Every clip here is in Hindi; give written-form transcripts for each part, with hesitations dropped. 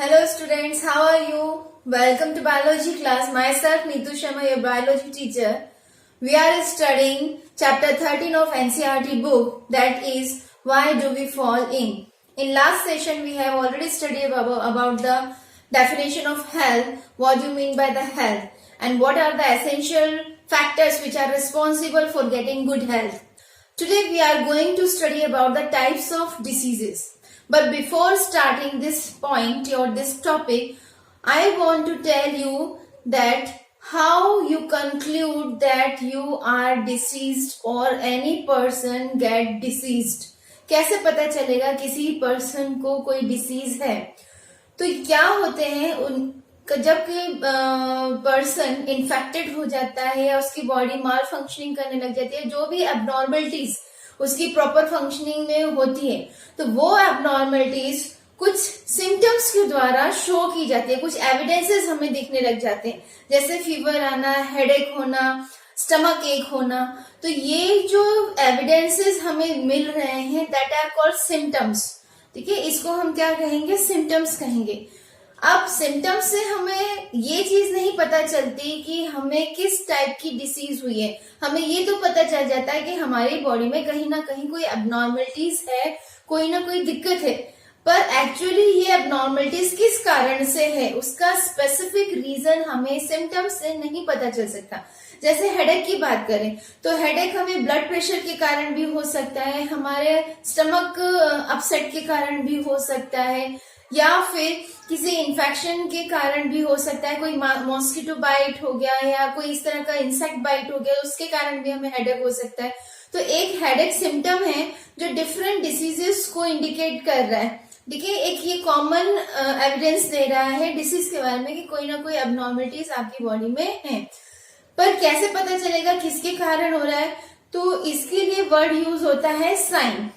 Hello students, how are you? Welcome to biology class. Myself Neetu Sharma, your biology teacher. We are studying chapter 13 of NCERT book, that is Why Do We Fall In. In last session we have already studied about the definition of health, what do you mean by the health, and what are the essential factors which are responsible for getting good health. Today we are going to study about the types of diseases. But before starting this point or this topic, I want to tell you that how you conclude that you are diseased or any person get diseased. कैसे पता चलेगा किसी पर्सन को कोई डिसीज है? तो क्या होते हैं जब पर्सन इन्फेक्टेड हो जाता है या उसकी बॉडी माल फंक्शनिंग करने लग जाती है, जो भी एबनॉर्मलिटीज उसकी प्रॉपर फंक्शनिंग में होती है, तो वो एबनॉर्मलिटीज कुछ सिम्टम्स के द्वारा शो की जाती है, कुछ एविडेंसेस हमें दिखने लग जाते हैं, जैसे फीवर आना, हेडेक होना, स्टमक एक होना. तो ये जो एविडेंसेस हमें मिल रहे हैं दैट आर कॉल्ड सिम्टम्स. ठीक है, इसको हम क्या कहेंगे? सिम्टम्स कहेंगे. अब सिम्टम्स से हमें ये चीज नहीं पता चलती कि हमें किस टाइप की डिसीज हुई है. हमें ये तो पता चल जाता है कि हमारी बॉडी में कहीं ना कहीं कोई एबनॉर्मलिटीज है, कोई ना कोई दिक्कत है, पर एक्चुअली ये एबनॉर्मलिटीज किस कारण से है उसका स्पेसिफिक रीजन हमें सिम्टम्स से नहीं पता चल सकता. जैसे हेडेक की बात करें तो हेडेक हमें ब्लड प्रेशर के कारण भी हो सकता है, हमारे स्टमक अपसेट के कारण भी हो सकता है, या फिर किसी इन्फेक्शन के कारण भी हो सकता है, कोई मॉस्किटो बाइट हो गया या कोई इस तरह का इंसेक्ट बाइट हो गया, उसके कारण भी हमें हेडेक हो सकता है. तो एक हेडेक सिम्टम है जो डिफरेंट डिसीजेस को इंडिकेट कर रहा है. देखिए, एक ये कॉमन एविडेंस दे रहा है डिसीज के बारे में कि कोई ना कोई एबनॉर्मलिटीज आपकी बॉडी में है. पर कैसे पता चलेगा किसके कारण हो रहा है? तो इसके लिए वर्ड यूज होता है साइन.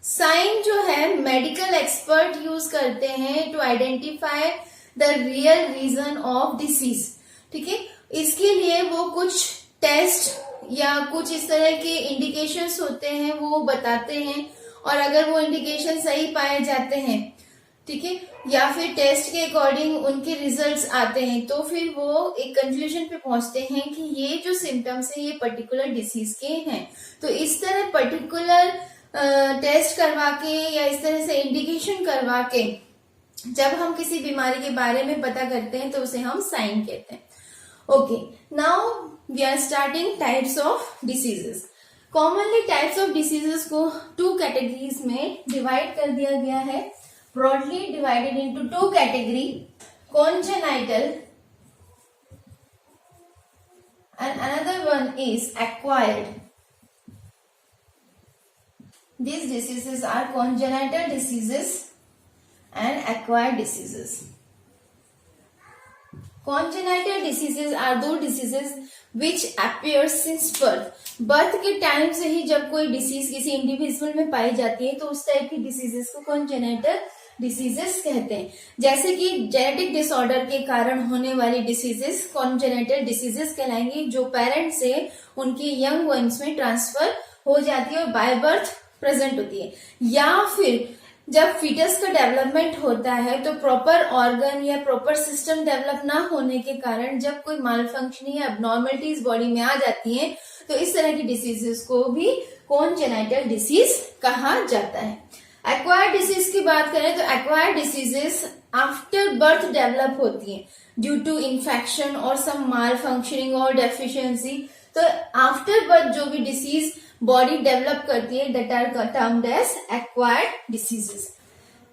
साइन जो है मेडिकल एक्सपर्ट यूज करते हैं to identify the real reason of disease. ठीक है, इसके लिए वो कुछ टेस्ट या कुछ इस तरह के इंडिकेशंस होते हैं वो बताते हैं, और अगर वो इंडिकेशन सही पाए जाते हैं, ठीक है, या फिर टेस्ट के अकॉर्डिंग उनके रिजल्ट्स आते हैं, तो फिर वो एक कंक्लूजन पे पहुंचते हैं कि ये जो सिम्टम्स है ये पर्टिकुलर डिसीज के हैं. तो इस तरह पर्टिकुलर टेस्ट करवा के या इस तरह से इंडिकेशन करवा के जब हम किसी बीमारी के बारे में पता करते हैं तो उसे हम साइन कहते हैं. Okay, now we are starting types of diseases. Commonly types of diseases को 2 कैटेगरीज में डिवाइड कर दिया गया है. Broadly divided into 2 category, congenital and another one is acquired. These diseases are congenital diseases and acquired diseases. Congenital diseases are those diseases which appear since birth. Birth के टाइम से ही जब कोई डिसीज किसी इंडिविजुअल में पाई जाती है तो उस टाइप की डिसीजेस को कॉन्जेनिटल डिसीजेस कहते हैं. जैसे कि जेनेटिक डिसऑर्डर के कारण होने वाली डिसीजेस कॉन्जेनिटल डिसीजेस कहलाएंगी, जो पेरेंट से उनके यंग वंस में ट्रांसफर हो जाती है और बाय बर्थ प्रेजेंट होती है. या फिर जब फीटस का डेवलपमेंट होता है तो प्रॉपर ऑर्गन या प्रॉपर सिस्टम डेवलप ना होने के कारण जब कोई माल फंक्शनिंग या एबनॉर्मलिटीज बॉडी में आ जाती है तो इस तरह की डिसीजेस को भी कॉन्जेनिटल डिसीज कहा जाता है. एक्वायर्ड डिसीज की बात करें तो acquired diseases after birth develop होती है ड्यू टू इन्फेक्शन और सम माल फंक्शनिंग और डेफिशिएंसी. तो आफ्टर बर्थ जो भी डिसीज बॉडी डेवलप करती है that are termed as acquired diseases.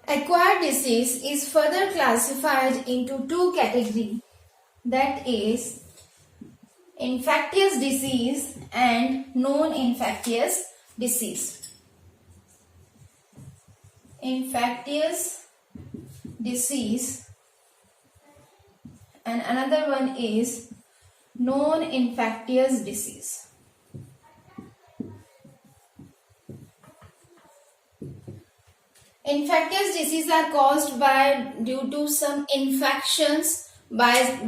Acquired disease is further classified into 2 categories, that is infectious disease and non-infectious disease. Infectious disease and another one is non-infectious disease. Infectious diseases are caused due to some infections,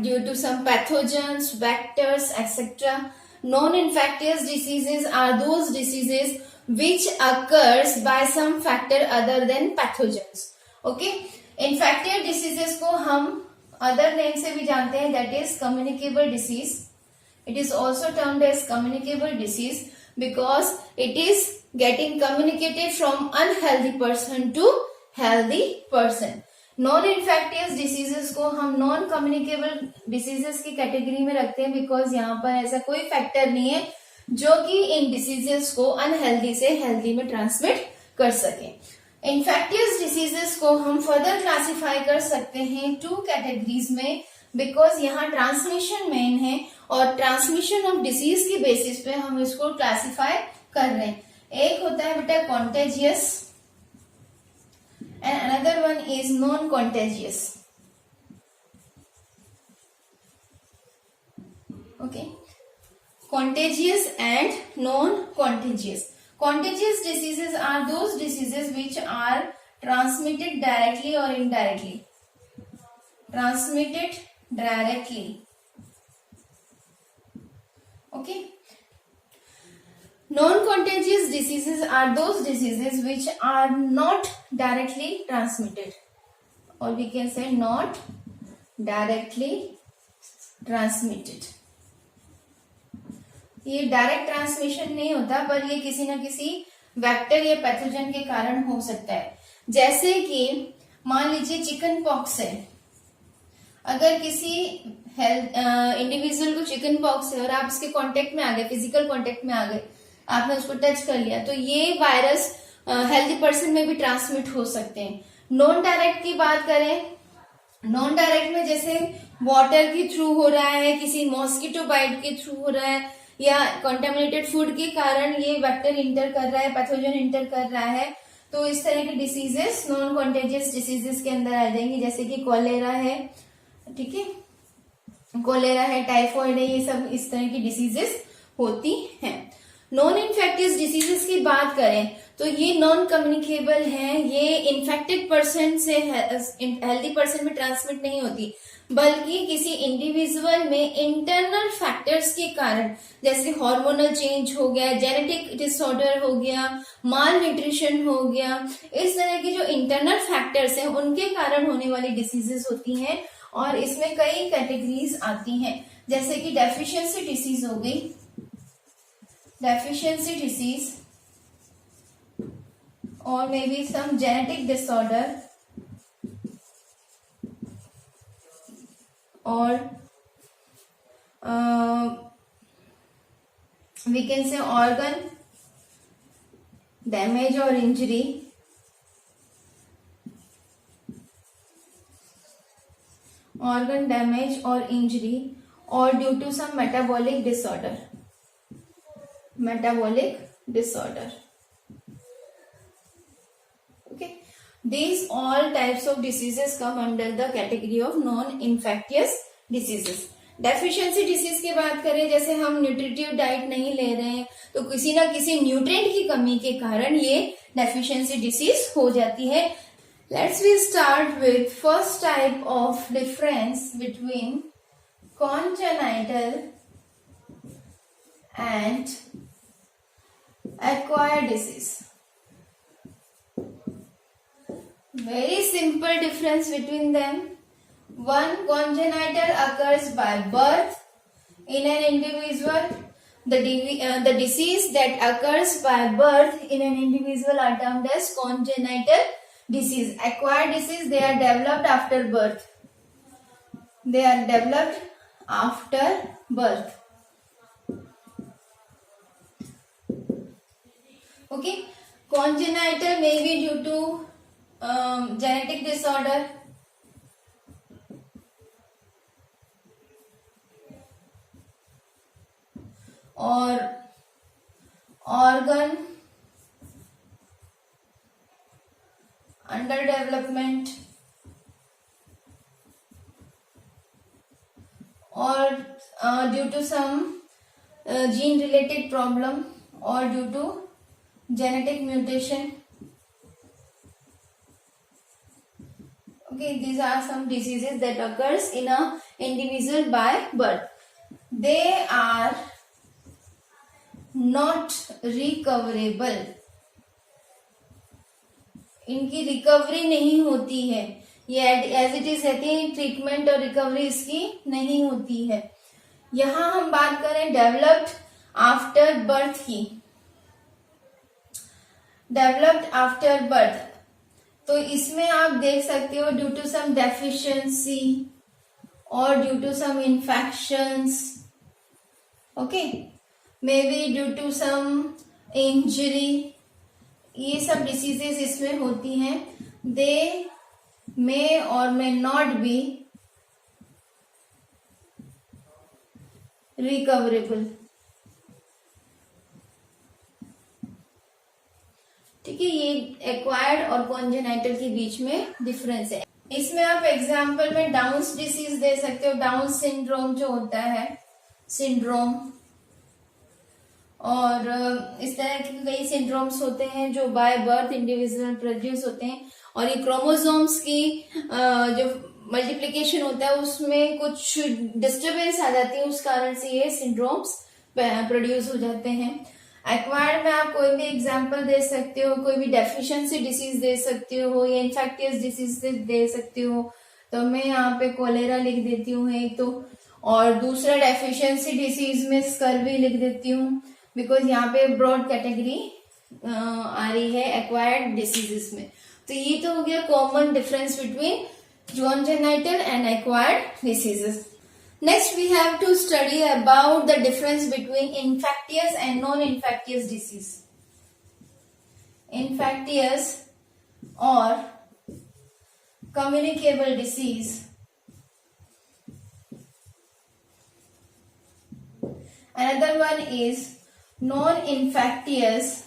due to some pathogens, vectors, etc. Non-infectious diseases are those diseases which occurs by some factor other than pathogens. Okay, infectious diseases को हम अदर नेम से भी जानते हैं, that is communicable disease. It is also termed as communicable disease because it is getting communicated from unhealthy person to healthy person. Non infectious diseases को हम नॉन कम्युनिकेबल डिसीजेस की कैटेगरी में रखते हैं बिकॉज यहाँ पर ऐसा कोई फैक्टर नहीं है जो कि इन डिसीजेस को अनहेल्दी से हेल्दी में ट्रांसमिट कर सके. इन्फेक्टियस डिसीजेस को हम फर्दर क्लासिफाई कर सकते हैं 2 कैटेगरीज में बिकॉज यहाँ ट्रांसमिशन मेन है और ट्रांसमिशन ऑफ डिसीज की बेसिस पे हम इसको क्लासिफाई कर रहे हैं. एक होता है बेटा contagious and another one is non contagious. Okay, contagious and non-contagious. Contagious diseases are those diseases which are transmitted directly or indirectly. Transmitted directly. Okay. Non-contagious diseases are those diseases which are not directly transmitted, or we can say not directly transmitted. ये डायरेक्ट ट्रांसमिशन नहीं होता पर ये किसी न किसी वेक्टर या पैथोजन के कारण हो सकता है. जैसे कि मान लीजिए चिकन पॉक्स है. अगर किसी इंडिविजुअल को चिकन पॉक्स है और आप इसके कांटेक्ट में आ गए, फिजिकल कांटेक्ट में आ गए, आपने उसको टच कर लिया, तो ये वायरस हेल्दी पर्सन में भी ट्रांसमिट हो सकते हैं. नॉन डायरेक्ट की बात करें, नॉन डायरेक्ट में जैसे वाटर के थ्रू हो रहा है, किसी मॉस्किटो बाइट के थ्रू हो रहा है, या कंटेमिनेटेड फूड के कारण ये वेक्टर इंटर कर रहा है, पैथोजन इंटर कर रहा है, तो इस तरह के डिसीजेस नॉन कॉन्टेजियस डिसीजेस के अंदर आ जाएंगे. जैसे कि कोलेरा है, ठीक है, कोलेरा है, टाइफॉइड है, ये सब इस तरह की डिसीजेस होती हैं. नॉन इन्फेक्टियस डिसीजेस की बात करें तो ये नॉन कम्युनिकेबल है. ये इन्फेक्टेड पर्सन से हेल्दी पर्सन में ट्रांसमिट नहीं होती बल्कि किसी इंडिविजुअल में इंटरनल फैक्टर्स के कारण, जैसे हार्मोनल चेंज हो गया, जेनेटिक डिसऑर्डर हो गया, माल न्यूट्रिशन हो गया, इस तरह के जो इंटरनल फैक्टर्स हैं उनके कारण होने वाली डिसीजेस होती हैं. और इसमें कई कैटेगरीज आती हैं जैसे कि डेफिशिएंसी डिसीज हो गई, डेफिशिएंसी डिसीज, और maybe some genetic disorder, और we can say organ damage or injury, organ damage or injury, or due to some metabolic disorder, metabolic disorder. Okay, these all types of diseases come under the category of non-infectious diseases. Deficiency disease की बात करें, जैसे हम न्यूट्रिटिव डाइट नहीं ले रहे हैं तो किसी ना किसी न्यूट्रिएंट की कमी के कारण ये डेफिशिएंसी डिसीज हो जाती है. Let's we start with first type of difference between congenital and acquired disease. Very simple difference between them. One, congenital occurs by birth in an individual. The disease that occurs by birth in an individual are termed as congenital disease. Acquired disease, they are developed after birth. They are developed after birth. Okay, congenital may be due to genetic disorder, or organ underdevelopment, or due to some gene related problem, or due to genetic mutation. Okay, these are some diseases that occurs in a individual by birth. They are not recoverable. इनकी रिकवरी नहीं होती है. ये एज इट इज रहती है, ट्रीटमेंट और रिकवरी इसकी नहीं होती है। यहां हम बात करें डेवलप्ड आफ्टर बर्थ की, डेवलप्ड आफ्टर बर्थ, तो इसमें आप देख सकते हो ड्यू टू सम डेफिशिएंसी और due to some infections, okay, maybe due to some injury, ये सब डिसीजेस इसमें होती हैं। दे मे और मे नॉट बी रिकवरेबल। ठीक है, ये एक्वायर्ड और कॉन्जेनाइटल के बीच में डिफरेंस है। इसमें आप एग्जांपल में डाउन्स डिसीज दे सकते हो, डाउन सिंड्रोम जो होता है, सिंड्रोम, और इस तरह के कई सिंड्रोम्स होते हैं जो बाय बर्थ इंडिविजुअल प्रोड्यूस होते हैं, और ये क्रोमोसोम्स की जो मल्टीप्लिकेशन होता है उसमें कुछ डिस्टरबेंस आ जाती है, उस कारण से ये सिंड्रोम्स प्रोड्यूस हो जाते हैं। एक्वायर्ड में आप कोई भी एग्जांपल दे सकते हो, कोई भी डेफिशिएंसी डिसीज दे सकते हो या इन्फेक्टियस डिसीज दे सकते हो। तो मैं यहाँ पे कोलेरा लिख देती हूँ एक तो, और दूसरा डेफिशिएंसी डिसीज में स्कर्वी लिख देती हूँ, बिकॉज यहाँ पे ब्रॉड कैटेगरी आ रही है एक्वायर्ड डिसीजेस में। तो ये तो हो गया common difference between congenital and acquired diseases. Next we have to study about the difference between infectious and non-infectious disease. Infectious or communicable disease. Another one is non-infectious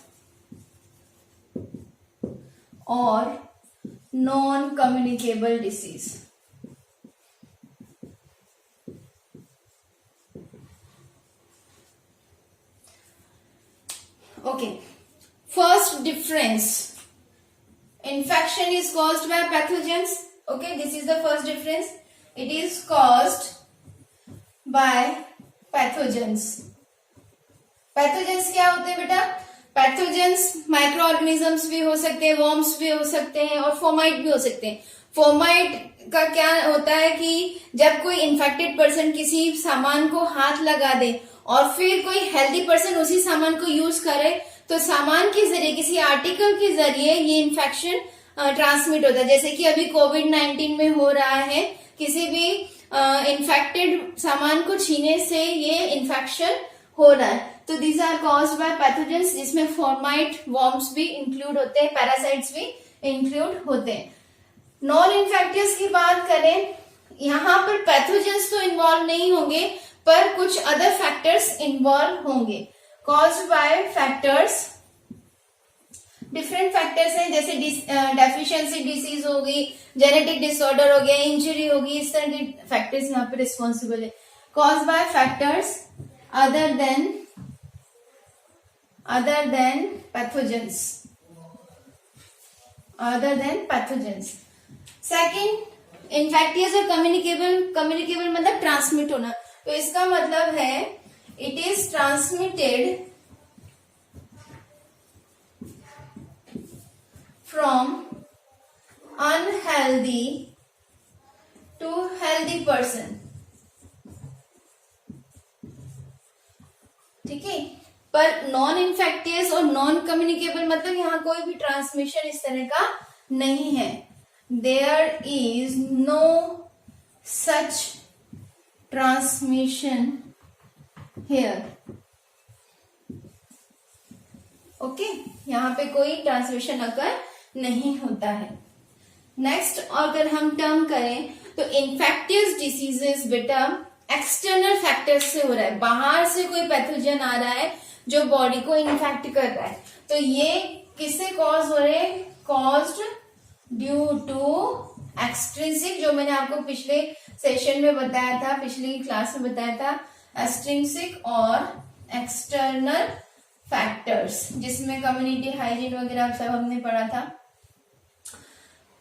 or non-communicable disease. Okay, first difference, infection is caused by pathogens. Okay, this is the first difference, it is caused by pathogens. Pathogens क्या होते हैं बेटा? पैथोजेंस माइक्रो ऑर्गेनिजम्स भी हो सकते हैं, वर्म्स भी हो सकते हैं और फोमाइट भी हो सकते हैं। फोमाइट का क्या होता है कि जब कोई इन्फेक्टेड पर्सन किसी सामान को हाथ लगा दे और फिर कोई हेल्दी पर्सन उसी सामान को यूज करे, तो सामान के जरिए, किसी आर्टिकल के जरिए ये इन्फेक्शन ट्रांसमिट होता है। जैसे कि अभी कोविड-19 में हो रहा है, किसी भी इन्फेक्टेड सामान को छीने से ये इन्फेक्शन हो रहा है। तो these are caused by pathogens, जिसमें फॉर्माइट, वर्म्स भी इंक्लूड होते हैं, पैरासाइट्स भी इंक्लूड होते हैं। नॉन इन्फेक्टियस की बात करें, यहाँ पर पैथोजेंस तो इन्वॉल्व नहीं होंगे, पर कुछ अदर फैक्टर्स इन्वॉल्व होंगे। Caused by factors, different factors हैं, जैसे डेफिशिएंसी डिसीज होगी, जेनेटिक डिसऑर्डर हो गया, इंजरी होगी, इस तरह के फैक्टर्स यहाँ पे रिस्पॉन्सिबल है। Caused by factors other than pathogens, second, infectious और कम्युनिकेबल मतलब ट्रांसमिट होना। तो इसका मतलब है it is transmitted from unhealthy to healthy person. ठीक है, पर नॉन इन्फेक्टियस और नॉन कम्युनिकेबल मतलब यहाँ कोई भी ट्रांसमिशन इस तरह का नहीं है। There is no such transmission here. Okay, यहाँ पे कोई ट्रांसमिशन अगर नहीं होता है। नेक्स्ट, अगर हम टर्म करें तो इन्फेक्टियस डिसीजेस बेटा एक्सटर्नल फैक्टर्स से हो रहा है, बाहर से कोई पैथोजन आ रहा है जो बॉडी को इन्फेक्ट कर रहा है। तो ये किससे कॉज हो रहे हैं? कॉज्ड ड्यू टू एक्सट्रिंसिक, जो मैंने आपको पिछले सेशन में बताया था, पिछली क्लास में बताया था, एक्सट्रिंसिक और एक्सटर्नल फैक्टर्स, जिसमें कम्युनिटी हाइजीन वगैरह सब हमने पढ़ा था।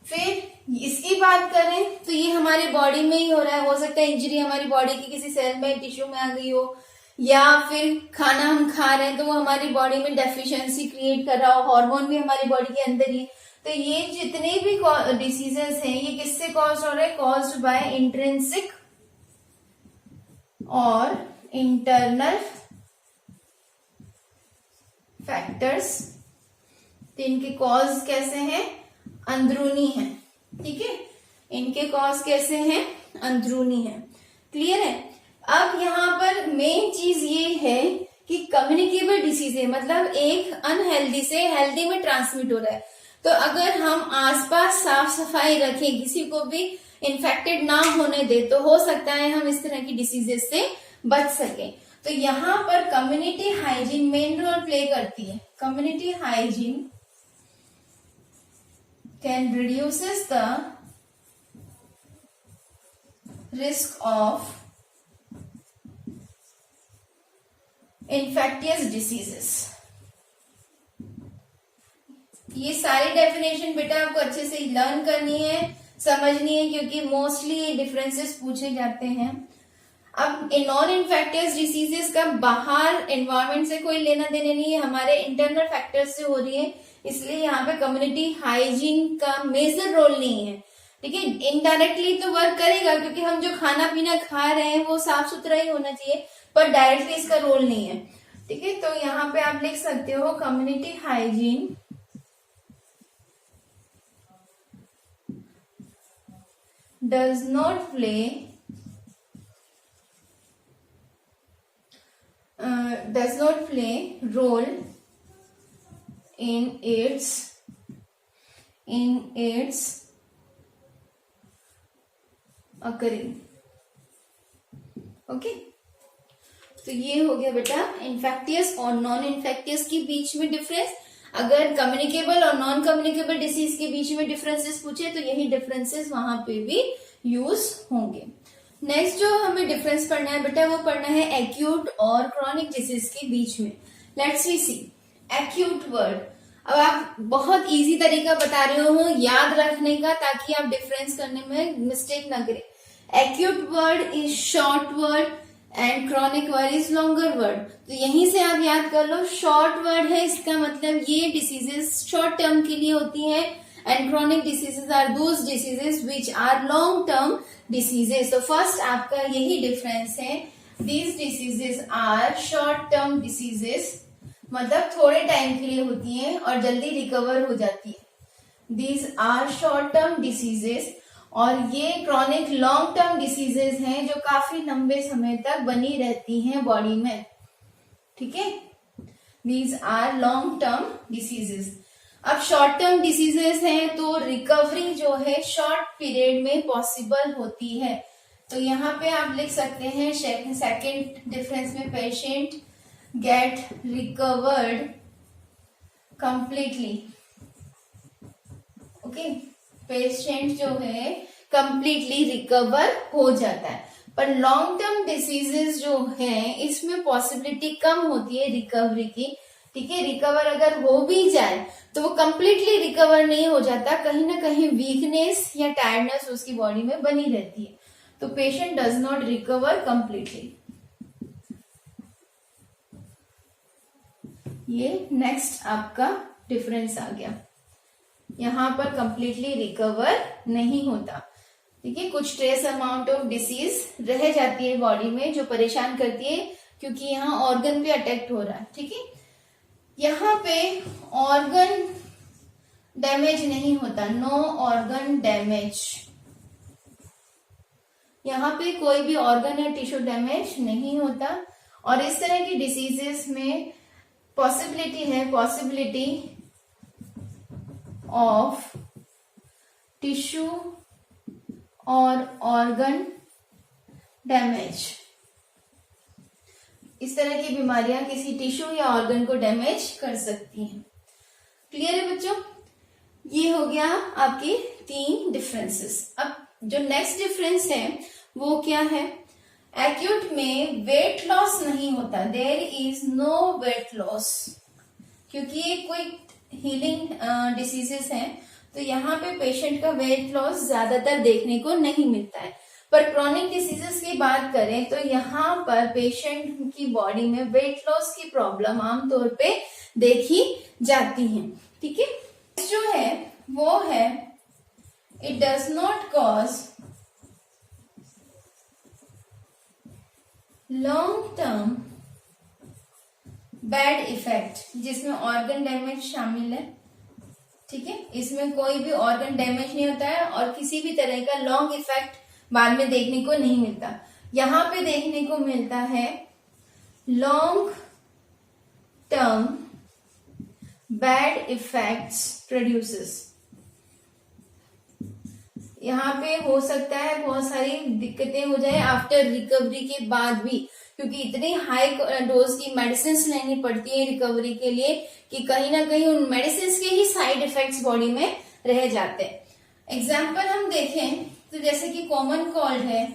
फिर इसकी बात करें तो ये हमारी बॉडी में ही हो रहा है। हो सकता है इंजरी हमारी बॉडी की किसी सेल में, टिश्यू में आ गई हो, या फिर खाना हम खा रहे हैं तो वो हमारी बॉडी में डेफिशिएंसी क्रिएट कर रहा हो, हार्मोन भी हमारी बॉडी के अंदर ही है। तो ये जितने भी डिसीजेस हैं ये किससे कॉज हो रहे हैं? कॉज्ड बाय इंट्रिंसिक और इंटरनल फैक्टर्स। तो इनके कॉज कैसे हैं? अंदरूनी है। ठीक है, इनके कॉज कैसे हैं? अंदरूनी है। क्लियर है? अब यहाँ पर मेन चीज ये है कि कम्युनिकेबल डिसीज है, मतलब एक अनहेल्दी से हेल्दी में ट्रांसमिट हो रहा है। तो अगर हम आसपास साफ सफाई रखें, किसी को भी इन्फेक्टेड ना होने दे, तो हो सकता है हम इस तरह की डिसीजेस से बच सकें। तो यहाँ पर community hygiene main role play करती है। Community hygiene can reduces the risk of infectious diseases। ये सारी डेफिनेशन बेटा आपको अच्छे से लर्न करनी है, समझनी है, क्योंकि मोस्टली ये डिफरेंसेस पूछे जाते हैं। अब नॉन इन्फेक्टियस डिसीजेस का बाहर एनवायरमेंट से कोई लेना देना नहीं है, हमारे इंटरनल फैक्टर्स से हो रही है, इसलिए यहाँ पे कम्युनिटी हाइजीन का मेजर रोल नहीं है। ठीक है, इनडायरेक्टली तो वर्क करेगा क्योंकि हम जो खाना पीना खा रहे हैं वो साफ सुथरा ही होना चाहिए, पर डायरेक्टली इसका रोल नहीं है। ठीक है, तो यहाँ पे आप लिख सकते हो community hygiene does not play role in its occurring। Okay, तो ये हो गया बेटा इन्फेक्टियस और नॉन इन्फेक्टियस के बीच में डिफरेंस। अगर कम्युनिकेबल और नॉन कम्युनिकेबल डिसीज के बीच में डिफरेंसेस पूछे तो यही डिफरेंसेस वहां पे भी यूज होंगे। नेक्स्ट जो हमें डिफरेंस पढ़ना है बेटा वो पढ़ना है एक्यूट और क्रॉनिक डिसीज के बीच में। Let's we see acute word. अब आप बहुत इजी तरीका बता रहे हो याद रखने का, ताकि आप डिफरेंस करने में मिस्टेक ना करें। Acute word is short word and chronic word is longer word. तो यहीं से आप याद कर लो, शॉर्ट वर्ड है इसका मतलब ये डिसीजेस शॉर्ट टर्म के लिए होती है, and chronic diseases are those diseases which are long term diseases. तो फर्स्ट आपका यही डिफरेंस है, these diseases are short term diseases, मतलब थोड़े टाइम के लिए होती है और जल्दी रिकवर हो जाती है। These are short term diseases, और ये क्रॉनिक लॉन्ग टर्म डिसीजेस हैं जो काफी लंबे समय तक बनी रहती हैं बॉडी में। ठीक है, these are long term diseases. अब शॉर्ट टर्म डिसीजेस हैं तो रिकवरी जो है शॉर्ट पीरियड में पॉसिबल होती है। तो यहाँ पे आप लिख सकते हैं सेकेंड डिफरेंस में, patient get recovered completely। Okay, patient जो है completely रिकवर हो जाता है, पर लॉन्ग टर्म डिसीजेस जो है इसमें पॉसिबिलिटी कम होती है रिकवरी की। ठीक है, रिकवर अगर हो भी जाए तो वो कंप्लीटली रिकवर नहीं हो जाता, कहीं ना कहीं वीकनेस या टायर्डनेस उसकी बॉडी में बनी रहती है। तो patient does not recover completely. ये नेक्स्ट आपका डिफरेंस आ गया, यहां पर कंप्लीटली रिकवर नहीं होता। ठीक है, कुछ ट्रेस अमाउंट ऑफ डिसीज रह जाती है बॉडी में जो परेशान करती है, क्योंकि यहाँ ऑर्गन पे अटैक हो रहा है। ठीक है, यहाँ पे ऑर्गन डैमेज नहीं होता, नो ऑर्गन डैमेज। यहाँ पे कोई भी ऑर्गन या टिश्यू डैमेज नहीं होता, और इस तरह की डिसीजेस में पॉसिबिलिटी है, पॉसिबिलिटी ऑफ टिश्यू और ऑर्गन डैमेज। इस तरह की बीमारियां किसी टिश्यू या ऑर्गन को डैमेज कर सकती हैं। क्लियर है बच्चों? ये हो गया आपके 3 डिफरेंसेस। अब जो नेक्स्ट डिफरेंस है वो क्या है? एक्यूट में वेट लॉस नहीं होता, there is no weight loss, क्योंकि ये कोई हीलिंग डिसीजेस हैं, तो यहाँ पे पेशेंट का वेट लॉस ज्यादातर देखने को नहीं मिलता है। पर क्रोनिक डिसीजेस की बात करें तो यहाँ पर पेशेंट की बॉडी में वेट लॉस की प्रॉब्लम आमतौर पे देखी जाती है। ठीक है, जो है वो है it does not cause long term bad effect, जिसमें ऑर्गन डैमेज शामिल है। ठीक है, इसमें कोई भी ऑर्गन डैमेज नहीं होता है और किसी भी तरह का लॉन्ग इफेक्ट बाद में देखने को नहीं मिलता। यहां पे देखने को मिलता है long term bad effects produces. यहाँ पे हो सकता है बहुत सारी दिक्कतें हो जाए आफ्टर रिकवरी के बाद भी, क्योंकि इतनी हाई डोज की मेडिसिन लेनी पड़ती है रिकवरी के लिए कि कहीं ना कहीं उन मेडिसिन के ही साइड इफेक्ट्स बॉडी में रह जाते हैं। एग्जाम्पल हम देखें तो जैसे कि कॉमन कोल्ड है,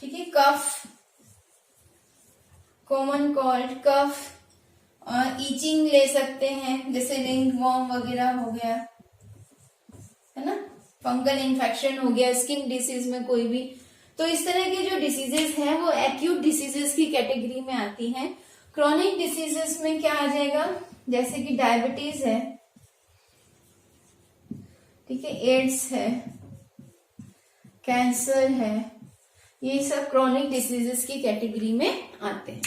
ठीक है, कफ, कॉमन कोल्ड, कफ, ईचिंग ले सकते हैं जैसे रिंगवॉर्म वगैरह हो गया, है ना, फंगल इन्फेक्शन हो गया, स्किन डिसीज में कोई भी। तो इस तरह के जो डिसीजेस हैं वो एक्यूट डिसीजेस की कैटेगरी में आती हैं। क्रोनिक डिसीजेस में क्या आ जाएगा, जैसे कि डायबिटीज है, ठीक है, एड्स है, कैंसर है, ये सब क्रोनिक डिसीजेस की कैटेगरी में आते हैं।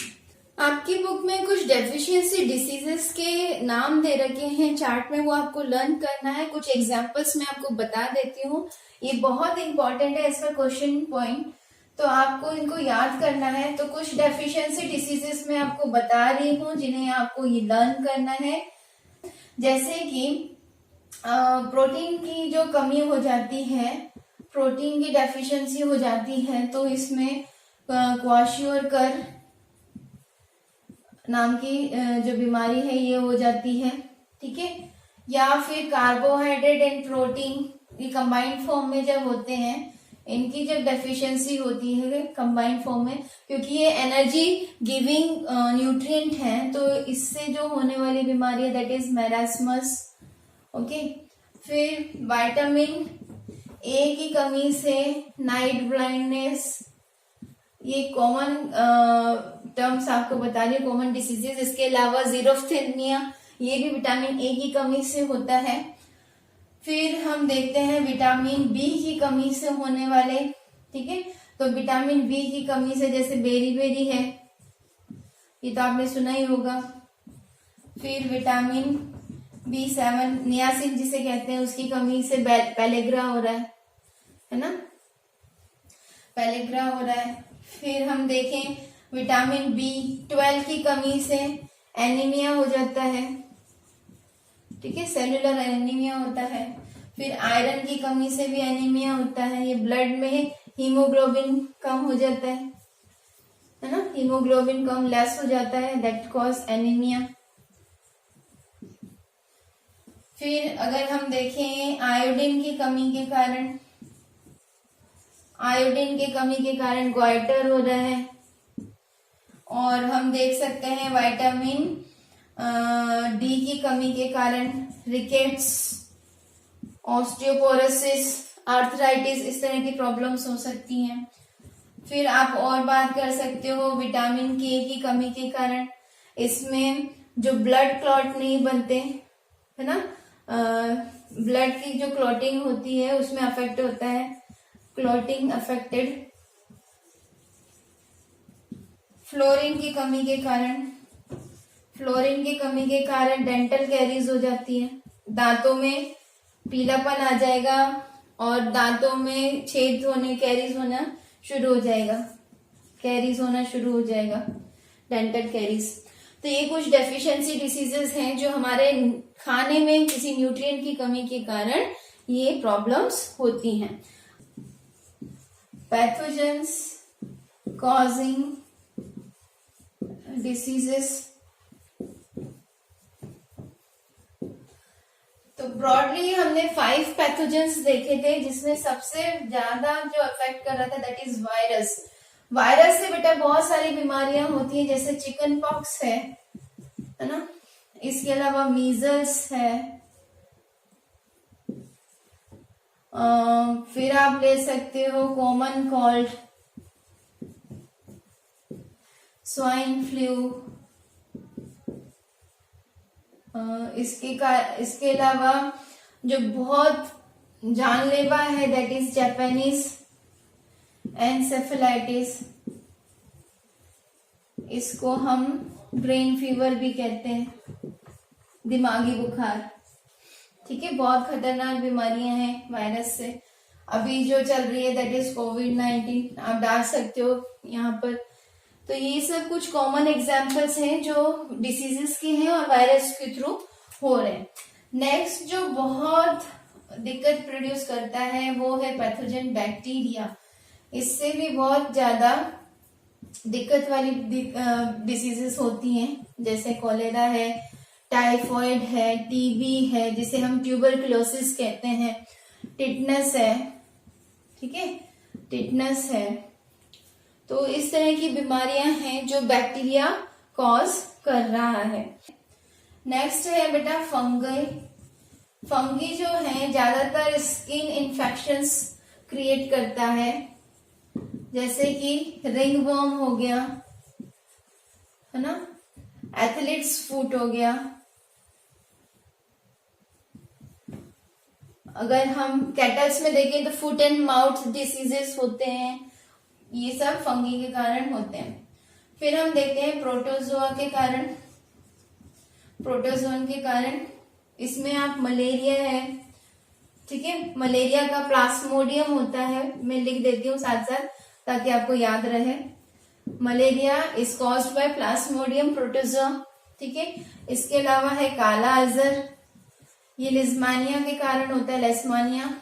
आपकी बुक में कुछ डेफिशिएंसी डिसीजेस के नाम दे रखे हैं चार्ट में, वो आपको लर्न करना है। कुछ एग्जांपल्स मैं आपको बता देती हूँ, ये बहुत इंपॉर्टेंट है, इसका क्वेश्चन पॉइंट, तो आपको इनको याद करना है। तो कुछ डेफिशिएंसी डिसीजेस मैं आपको बता रही हूँ जिन्हें आपको ये लर्न करना है। जैसे कि प्रोटीन की जो कमी हो जाती है, प्रोटीन की डेफिशिएंसी हो जाती है, तो इसमें क्वाशियोरकर नाम की जो बीमारी है ये हो जाती है। ठीक है, या फिर कार्बोहाइड्रेट एंड प्रोटीन ये कंबाइंड फॉर्म में जब होते हैं, इनकी जब डेफिशिएंसी होती है कंबाइंड फॉर्म में, क्योंकि ये एनर्जी गिविंग न्यूट्रिएंट है, तो इससे जो होने वाली बीमारी है दैट इज मैरास्मस। ओके, फिर विटामिन ए की कमी से नाइट ब्लाइंडनेस, ये कॉमन टर्म्स आपको बता रही हूँ, कॉमन डिसीजेस। इसके अलावा जीरोफ्थेल्मिया, ये भी विटामिन ए की कमी से होता है। फिर हम देखते हैं विटामिन बी की कमी से होने वाले, ठीक है, तो विटामिन बी की कमी से जैसे बेरी बेरी है, ये तो आपने सुना ही होगा। फिर विटामिन B7 नियासिन जिसे कहते हैं, उसकी कमी से पेलेग्रा हो रहा है ना, पेलेग्रा हो रहा है। फिर हम देखें विटामिन B12 की कमी से एनीमिया हो जाता है, ठीक है, सेलुलर एनीमिया होता है। फिर आयरन की कमी से भी एनीमिया होता है, ये ब्लड में हीमोग्लोबिन कम हो जाता है ना, हीमोग्लोबिन कम लेस हो जाता है, दैट कॉज एनीमिया। फिर अगर हम देखें आयोडीन की कमी के कारण, आयोडीन की कमी के कारण गोइटर हो रहा है। और हम देख सकते हैं विटामिन डी की कमी के कारण रिकेट्स, ऑस्टियोपोरोसिस, आर्थराइटिस, इस तरह की प्रॉब्लम्स हो सकती हैं। फिर आप और बात कर सकते हो विटामिन के की कमी के कारण, इसमें जो ब्लड क्लॉट नहीं बनते, है ना, ब्लड की जो क्लॉटिंग होती है उसमें अफेक्ट होता है, क्लॉटिंग अफेक्टेड। फ्लोरीन की कमी के कारण, फ्लोरीन की कमी के कारण डेंटल कैरीज हो जाती है, दांतों में पीलापन आ जाएगा और दांतों में छेद होने, कैरीज होना शुरू हो जाएगा, कैरीज होना शुरू हो जाएगा, डेंटल कैरीज। तो ये कुछ डेफिशिएंसी डिसीजेस हैं जो हमारे खाने में किसी न्यूट्रिएंट की कमी के कारण ये प्रॉब्लम्स होती हैं। पैथोजेंस कॉजिंग डिसीजेस, तो ब्रॉडली हमने 5 पैथोजेंस देखे थे, जिसमें सबसे ज्यादा जो अफेक्ट कर रहा था दैट इज वायरस। वायरस से बेटा बहुत सारी बीमारियां होती हैं, जैसे चिकन पॉक्स है ना, इसके अलावा मीजल्स है, फिर आप ले सकते हो कॉमन कोल्ड, स्वाइन फ्लू, इसके अलावा जो बहुत जानलेवा है दैट इज जापानीज एनसेफेलाइटिस, इसको हम ब्रेन फीवर भी कहते हैं, दिमागी बुखार। ठीक है, बहुत खतरनाक बीमारियां हैं वायरस से। अभी जो चल रही है दैट इज कोविड-19, आप डाल सकते हो यहाँ पर। तो ये सब कुछ कॉमन एग्जाम्पल्स हैं जो डिसीजेस के हैं और वायरस के थ्रू हो रहे हैं। नेक्स्ट जो बहुत दिक्कत प्रोड्यूस करता है वो है पैथोजन बैक्टीरिया। इससे भी बहुत ज्यादा दिक्कत वाली डिसीजेस होती हैं, जैसे कोलेरा है, टाइफॉइड है, टीबी है जिसे हम ट्यूबरकुलोसिस कहते हैं, टिटनस है। ठीक है, टिटनस है। तो इस तरह की बीमारियां हैं जो बैक्टीरिया कॉज कर रहा है। नेक्स्ट है बेटा फंगी। फंगी जो है ज्यादातर स्किन इन्फेक्शंस क्रिएट करता है, जैसे कि रिंग वर्म हो गया, है ना, एथलीट्स फुट हो गया। अगर हम कैटल्स में देखें तो फुट एंड माउथ डिसीजेस होते हैं, ये सब फंगी के कारण होते हैं। फिर हम देखते हैं प्रोटोजोआ के कारण, प्रोटोजोन के कारण इसमें आप मलेरिया है। ठीक है, मलेरिया का प्लाज्मोडियम होता है, मैं लिख देती हूँ साथ साथ ताकि आपको याद रहे। Malaria is caused by Plasmodium protozoa. ठीक है, इसके अलावा है काला अजहर, ये लिस्मानिया के कारण होता है, लेस्मानिया,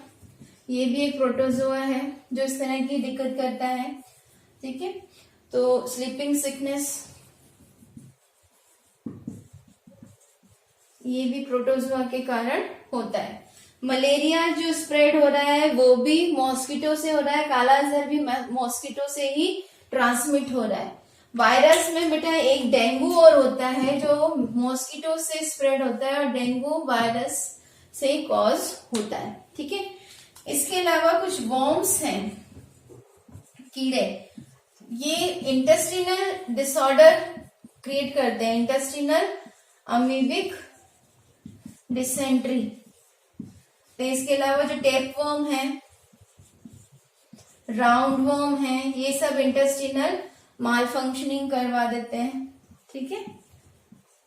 ये भी एक प्रोटोजोआ है जो इस तरह की दिक्कत करता है। ठीक है, तो स्लीपिंग सिकनेस, ये भी प्रोटोजोआ के कारण होता है। मलेरिया जो स्प्रेड हो रहा है वो भी मॉस्किटो से हो रहा है, काला अजहर भी मॉस्किटो से ही ट्रांसमिट हो रहा है। वायरस में बेटा एक डेंगू और होता है जो मॉस्किटो से स्प्रेड होता है और डेंगू वायरस से कॉज होता है। ठीक है, इसके अलावा कुछ वॉर्म्स हैं, कीड़े, ये इंटेस्टिनल डिसऑर्डर क्रिएट करते हैं, इंटेस्टिनल अमीबिक डिसेंट्री। तो इसके अलावा जो टेप वर्म है, राउंड वर्म है, ये सब इंटेस्टिनल माल फंक्शनिंग करवा देते हैं। ठीक है,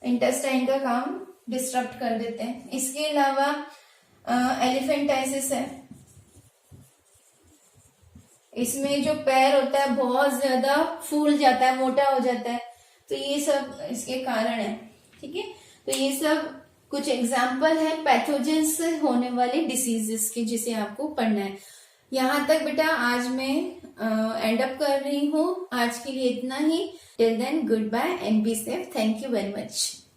इंटेस्टाइन का काम डिस्टर्ब कर देते हैं। इसके अलावा एलिफेंटाइसिस है, इसमें जो पैर होता है बहुत ज्यादा फूल जाता है, मोटा हो जाता है, तो ये सब इसके कारण है। ठीक है, तो ये सब कुछ एग्जाम्पल है पैथोजन से होने वाले डिसीजेस के जिसे आपको पढ़ना है। यहाँ तक बेटा आज मैं एंड अप कर रही हूँ। आज के लिए इतना ही। Till then goodbye and be safe. Thank you very much.